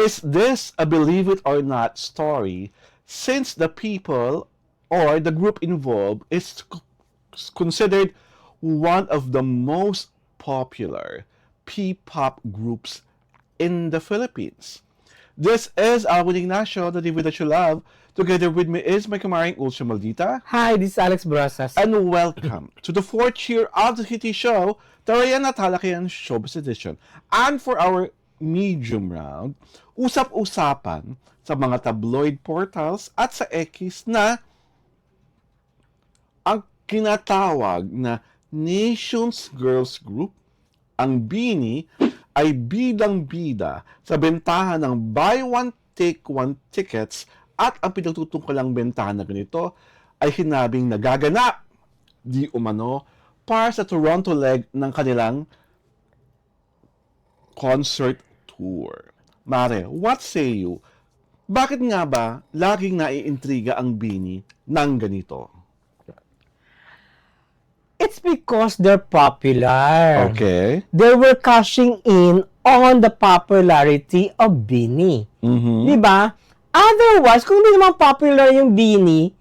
Is this a believe it or not story since the people or the group involved is considered one of the most popular P-pop groups in the Philippines? This is Alvin Ignacio, the TV that you love. Together with me is my kamaring Ulcia Maldita. Hi, this is Alex Brasas. And welcome to the fourth year of the Kitty Show, the Ryan at Halakian Showbiz Edition. And for our medium round, usap-usapan sa mga tabloid portals at sa X na ang kinatawag na Nations Girls Group, ang BINI, ay bidang-bida sa bentahan ng buy one, take one tickets at ang pinagtutungkulang bentahan na ganito ay hinabing nagaganap di umano para sa Toronto leg ng kanilang concert tour. Mare, what say you? Bakit nga ba laging naiintriga ang BINI ng ganito? It's because they're popular. Okay. They were cashing in on the popularity of BINI. Mm-hmm. Di ba? Otherwise, kung hindi naman popular yung BINI,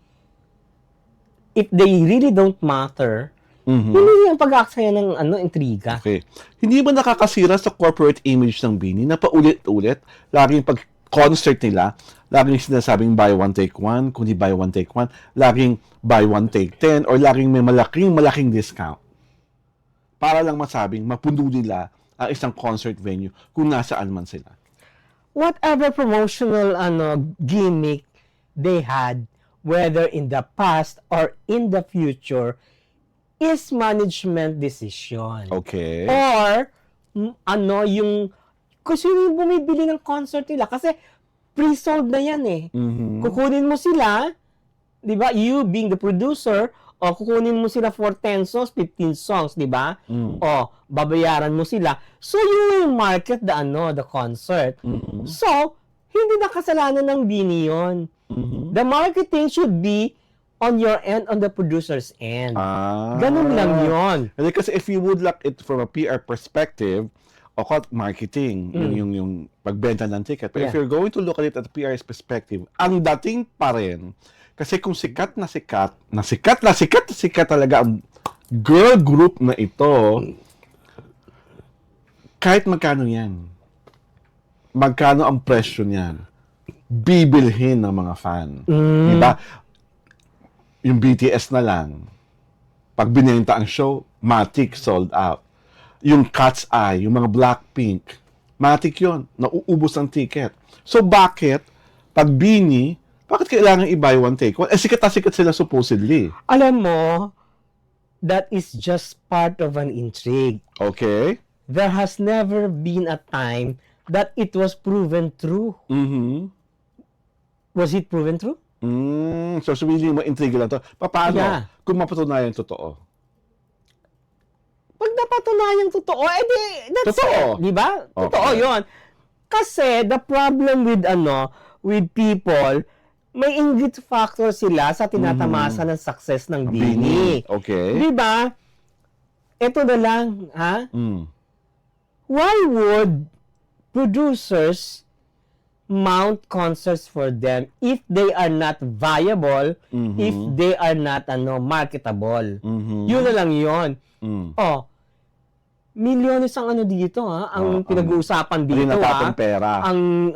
if they really don't matter, hindi yung pag-aaksaya ng intriga. Okay. Hindi ba nakakasira sa corporate image ng BINI na paulit-ulit, laging pag-concert nila, laging sinasabing buy one, take one, kundi buy one, take one, laging buy one, take 10, or laging may malaking discount. Para lang masabing mapuno nila ang isang concert venue kung nasaan man sila. Whatever promotional gimmick they had, whether in the past or in the future, is management decision. Okay. Or, yung, kasi yung bumibili ng concert nila, kasi pre-sold na yan eh. Mm-hmm. Kukunin mo sila, di ba, you being the producer, o kukunin mo sila for 10 songs, 15 songs, di ba? O, babayaran mo sila. So, you will market the concert. Mm-hmm. So, hindi na kasalanan ng BINI yun. The marketing should be on your end, on the producer's end. Ganun lang yun. Kasi if you would look it from a PR perspective, o marketing, yung pagbenta ng ticket. But if you're going to look at it at a PR perspective, ang dating pa rin, kasi kung sikat talaga ang girl group na ito, kahit magkano yan, magkano ang presyo niyan, bibilhin ng mga fan. Diba? Yung BTS na lang, pag binenta ang show, matik sold out. Yung Cat's Eye, yung mga Blackpink, matik yun, nauubos ang ticket. So bakit, pag BINI, bakit kailangan i-buy one take one? Sikat na sikat sila supposedly. Alam mo, that is just part of an intrigue. Okay? There has never been a time that it was proven true. Was it proven true? So sabihin mo, intrigue lang to. Paano? Yeah. Kung mapatunayan totoo? Pag napatunayan totoo, edi, that's Totoo. it. Di ba? Okay. Totoo yun. Kasi, the problem with people, may inggit factor sila sa tinatamasa ng success ng BINI. Okay. Di ba? Ito na lang, ha? Why would producers mount concerts for them if they are not viable, if they are not marketable? Yun na lang yun. Oh, milyones ang dito, ha? Ang pinag-uusapan dito, Hindi ha? natapong pera. Ang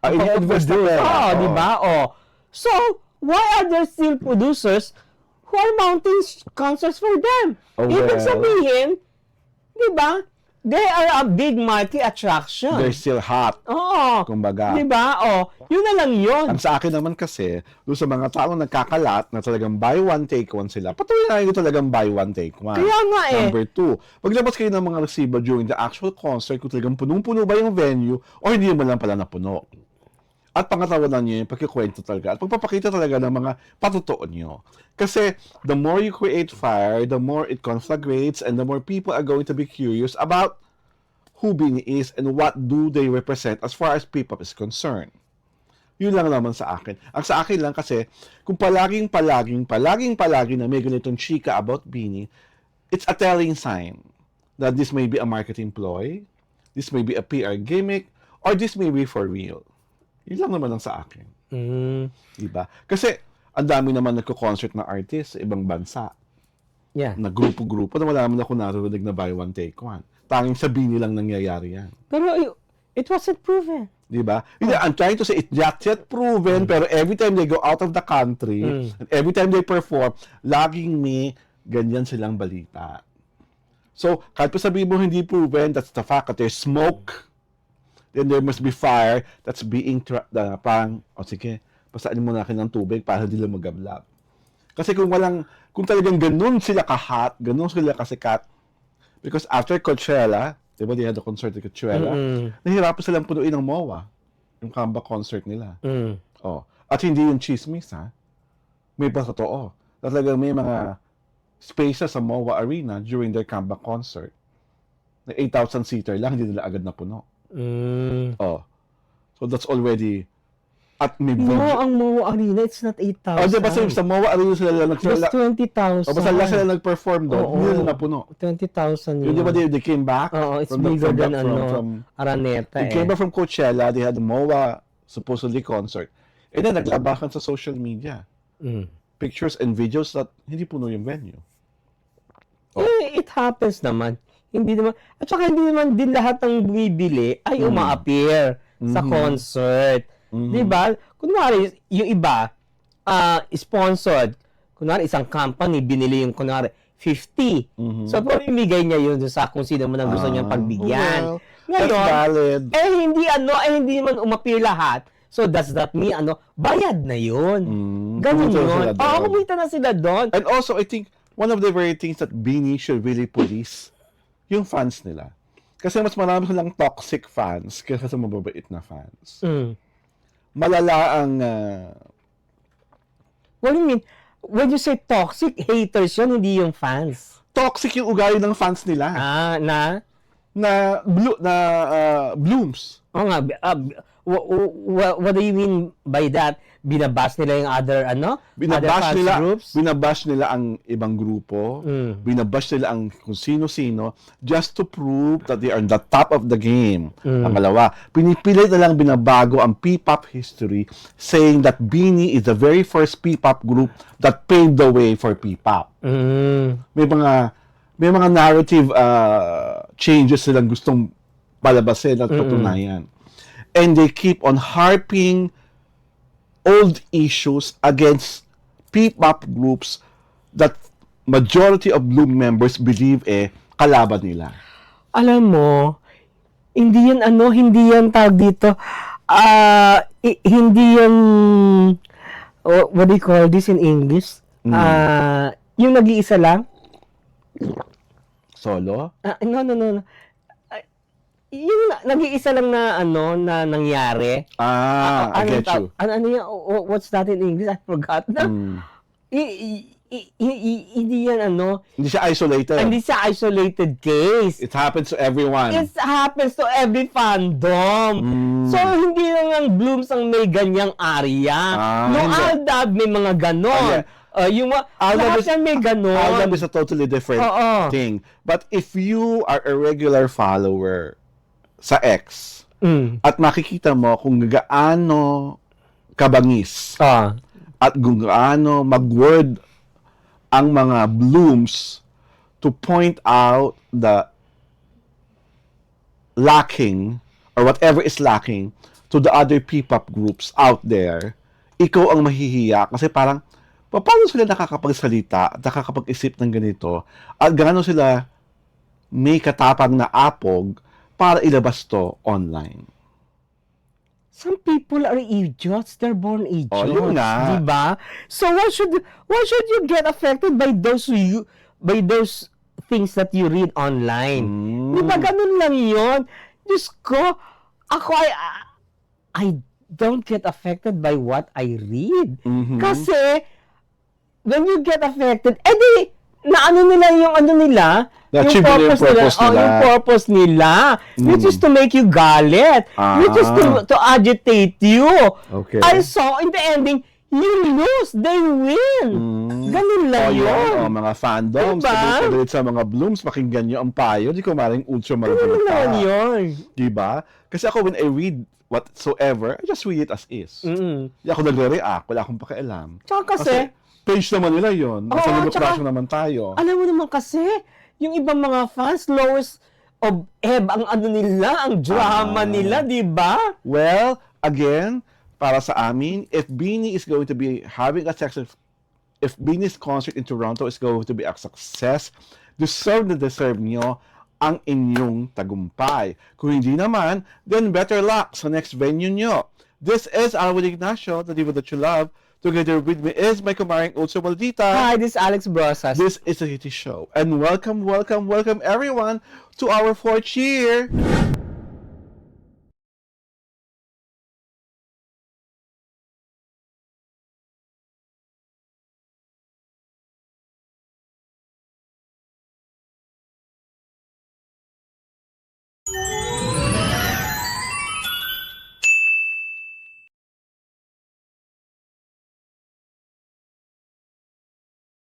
i-invest na pera. di ba? Oh. So, why are there still producers who are mounting concerts for them? Ibig sabihin, di ba? They are a big market attraction. They're still hot. Oo. Kumbaga. Di ba? Oh, yun na lang yun. Ang sa akin naman kasi, doon sa mga taong nagkakalat na talagang buy one, take one sila, patuloy na yung talagang buy one, take one. Kaya nga eh. Number 2, paglabas kayo ng mga resibo during the actual concert, kung talagang punong-puno ba yung venue, o hindi mo lang pala napuno. At pangatawanan nyo yung pagkikwento talaga at pagpapakita talaga ng mga patotoo nyo. Kasi the more you create fire, the more it conflagrates and the more people are going to be curious about who BINI is and what do they represent as far as P-pop is concerned. Yun lang naman sa akin. Ang sa akin lang kasi, kung palaging na may ganitong chika about BINI, it's a telling sign that this may be a marketing ploy, this may be a PR gimmick, Or this may be for real. Yun lang naman ang sa akin. Diba? Kasi, ang dami naman nagko-concert na artist sa ibang bansa. Yeah. Na grupo-grupo na wala naman ako narinig na buy one, take one. Tanging sabihin nilang nangyayari yan. Pero it wasn't proven. Diba? I'm trying to say it's not yet proven, pero every time they go out of the country, and every time they perform, laging may ganyan silang balita. So, kahit pa sabihin mo hindi proven, that's the fact that there's smoke, then there must be fire that's being parang, sige, pasaan mo na akin ng tubig para hindi lang magablab. Kasi kung talagang ganun sila kahat, ganun sila kasikat, because after Coachella, di ba, they had a concert at Coachella, nahirapan silang punuin ng MOA, yung comeback concert nila. Oh. At hindi yung chismis, ha? May pa totoo. Talagang may mga spaces sa MOA Arena during their comeback concert na 8,000 seater lang, hindi nila agad na puno. Oh. So that's already at may ang MOA Arena, it's not 8,000. Diba sa MOA Arena sila lang Just 20,000. basta lang sila nag-perform doon, hindi nila napuno. 20,000 yun. Di ba they came back? It's bigger than Araneta. They came back from Coachella, they had the MOA supposedly concert. And then naglabakan sa social media. Pictures and videos that hindi puno yung venue. It happens naman. Hindi naman, at saka hindi naman din lahat ng bumibili ay uma-appear sa concert. Diba? Kunwari, yung iba, sponsored. Kunwari, isang company, binili yung, kunwari, 50. So, pamimigay niya yun sa kung sino man ang gusto niyang pagbigyan. Well, that's valid. Hindi man umappear lahat. So, does that mean, bayad na yun. Ganun yun. Kumita na sila doon. And also, I think, one of the very things that BINI should really police, yung fans nila. Kasi mas marami silang toxic fans kaysa sa mababait na fans. Malala ang... What do you mean? When you say toxic, haters yun, hindi yung fans. Toxic yung ugali ng fans nila. Na blooms. Oo nga. What do you mean by that? Binabash nila yung other groups? Binabash nila ang ibang grupo. Binabash nila ang kung sino-sino just to prove that they are on the top of the game. Pangalawa, pinipilit na lang binabago ang P-pop history, saying that BINI is the very first P-pop group that paved the way for P-pop. May mga narrative changes silang gustong palabasin at patunayan. And they keep on harping old issues against P-pop groups that majority of Bloom members believe kalaban nila. Alam mo, hindi yan tawag dito, hindi yan, what do you call this in English? Yung nag-iisa lang? Solo? No. Yung nag-iisa lang na na nangyari. I get you. What's that in English? I forgot na. Hindi yan Hindi siya isolated. Hindi siya isolated case. It happens to everyone. It happens to every fandom. So, hindi lang ang Blooms ang may ganyang area. Yung Aldab may mga ganon. Yung lahat yan may ganon. Aldab is a totally different thing. But if you are a regular follower sa X, at makikita mo kung gaano kabangis, at kung gaano mag-word ang mga Blooms to point out the lacking, or whatever is lacking, to the other P-pop groups out there, ikaw ang mahihiya. Kasi parang, paano sila nakakapagsalita, nakakapag-isip ng ganito, at gaano sila may katapang na apog para ilabas to online. Some people are idiots. They're born idiots. Yun nga. Diba? So why should you get affected by those things that you read online? Diba ganun lang yun? Diyos ko, I don't get affected by what I read. Kasi when you get affected, nila yung nila, yung purpose nila, which is to make you galit, which is to agitate you. Okay. I saw in the ending, you lose, they win. Ganun lang O yun. o mga fandoms, Diba? sabi sa mga blooms, pakinggan nyo ang payo, di ko maring ultra Ganun lang marabulta. yun. Diba? Kasi ako, when I read whatsoever, I just read it as is. Di ako nagre-react, wala akong pakialam. Tsaka kasi, Page naman nila yun. Nasa Oo, demokrasya tsaka- naman tayo. alam mo naman kasi, yung ibang mga fans, lowest of ebb, ang ano nila, ang drama nila, di ba? Well, again, para sa amin, if Beanie is going to be having a success, if Beanie's concert in Toronto is going to be a success, deserve na deserve nyo ang inyong tagumpay. Kung hindi naman, then better luck sa next venue nyo. This is Alwin Ignacio, the diva that you love. Together with me is my kumaring Ultra Maldita. Hi, this is Alex Brosas. This is a Hitty Show. And welcome, welcome, welcome everyone to our 4th year.